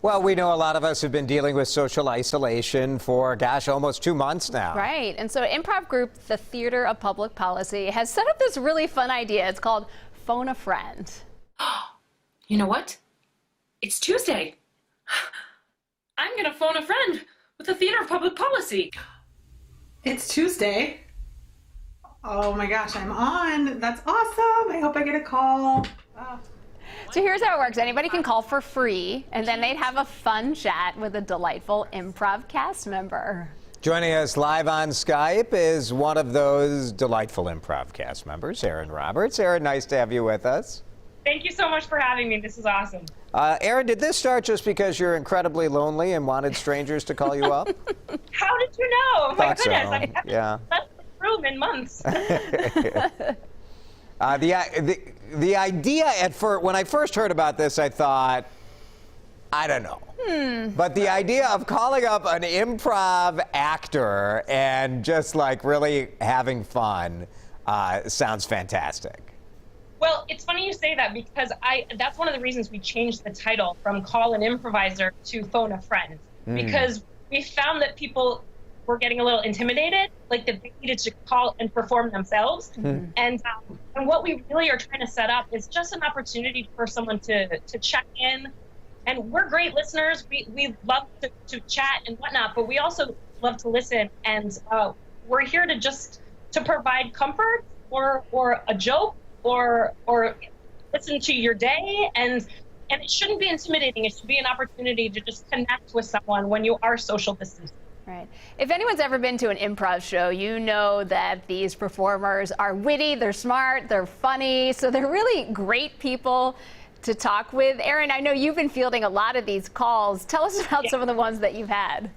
Well, we know a lot of us have been dealing with social isolation for, gosh, almost 2 months now. Right. And so improv group, the Theater of Public Policy, has set up this really fun idea. It's called Phone a Friend. You know what? It's Tuesday. I'm going to phone a friend with the Theater of Public Policy. It's Tuesday. Oh my gosh, I'm on. That's awesome. I hope I get a call. So here's how it works. Anybody can call for free, and then they'd have a fun chat with a delightful improv cast member. Joining us live on Skype is one of those delightful improv cast members, Erin Roberts. Erin, nice to have you with us. Thank you so much for having me. This is awesome. Erin, did this start just because you're incredibly lonely and wanted strangers to call you up? How did you know? Oh my Thought goodness, so. I haven't Yeah. left the room in months. The idea at first, when I first heard about this, I thought, I don't know. But the idea of calling up an improv actor and just like really having fun sounds fantastic. Well, it's funny you say that because that's one of the reasons we changed the title from Call an Improviser to Phone a Friend. Because we found that people were getting a little intimidated, like that they needed to call and perform themselves. And what we really are trying to set up is just an opportunity for someone to check in. And we're great listeners. We love to chat and whatnot, but we also love to listen. And we're here to provide comfort or a joke or listen to your day. And it shouldn't be intimidating. It should be an opportunity to just connect with someone when you are social distancing. Right. If anyone's ever been to an improv show, you know that these performers are witty, they're smart, they're funny, so they're really great people to talk with. Erin, I know you've been fielding a lot of these calls. Tell us about some of the ones that you've had.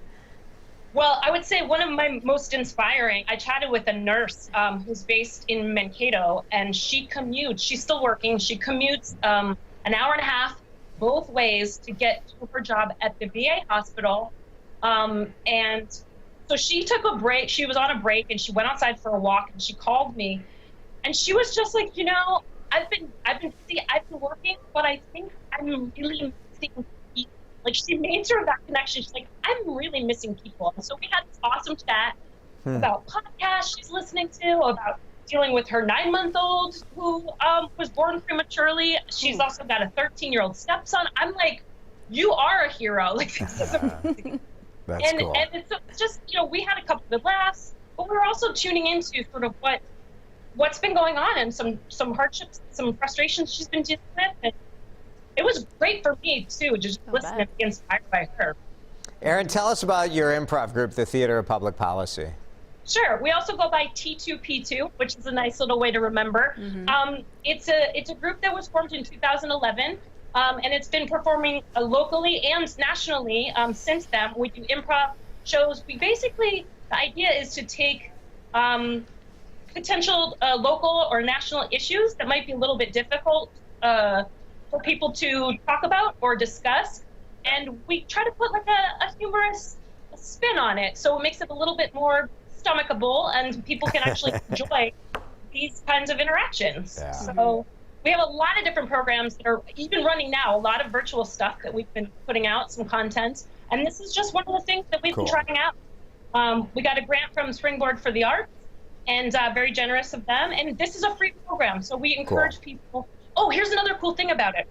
Well, I would say one of my most inspiring, I chatted with a nurse who's based in Mankato, and she commutes, she's still working, she commutes an hour and a half both ways to get to her job at the VA hospital. And so she took a break, she was on a break, and she went outside for a walk, and she called me, and she was just like, you know, I've been busy, I've been working, but I think I'm really missing people. Like, she made sort of that connection. She's like, I'm really missing people. And so we had this awesome chat about podcasts she's listening to, about dealing with her 9-month-old who was born prematurely. She's also got a 13-year-old stepson. I'm like, you are a hero. Like, this is amazing. That's cool. And it's just, you know, we had a couple of good laughs, but we were also tuning into sort of what's been going on and some hardships, some frustrations she's been dealing with. And it was great for me, too, to just listen and be inspired by her. Erin, tell us about your improv group, the Theater of Public Policy. Sure. We also go by T2P2, which is a nice little way to remember. It's a group that was formed in 2011. And it's been performing locally and nationally since then. We do improv shows. The idea is to take potential local or national issues that might be a little bit difficult for people to talk about or discuss. And we try to put like a humorous spin on it. So it makes it a little bit more stomachable and people can actually enjoy these kinds of interactions. Yeah. So we have a lot of different programs that are even running now, a lot of virtual stuff that we've been putting out, some content. And this is just one of the things that we've been trying out. We got a grant from Springboard for the Arts, and very generous of them. And this is a free program, so we encourage people. Oh, here's another cool thing about it.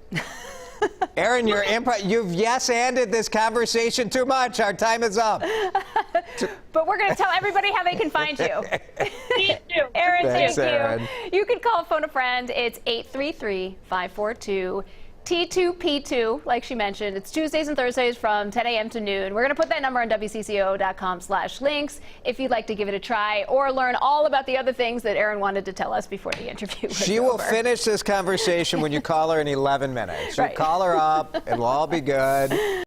Erin, you've yes-anded this conversation too much. Our time is up. But we're going to tell everybody how they can find you. Please do. Erin, Thanks, thank Erin. you. You can call Phone a Friend. It's 833-542. T2P2, like she mentioned. It's Tuesdays and Thursdays from 10 a.m. to noon. We're going to put that number on WCCO.com/links if you'd like to give it a try or learn all about the other things that Erin wanted to tell us before the interview was She will finish this conversation when you call her in 11 minutes. You call her up, it'll all be good.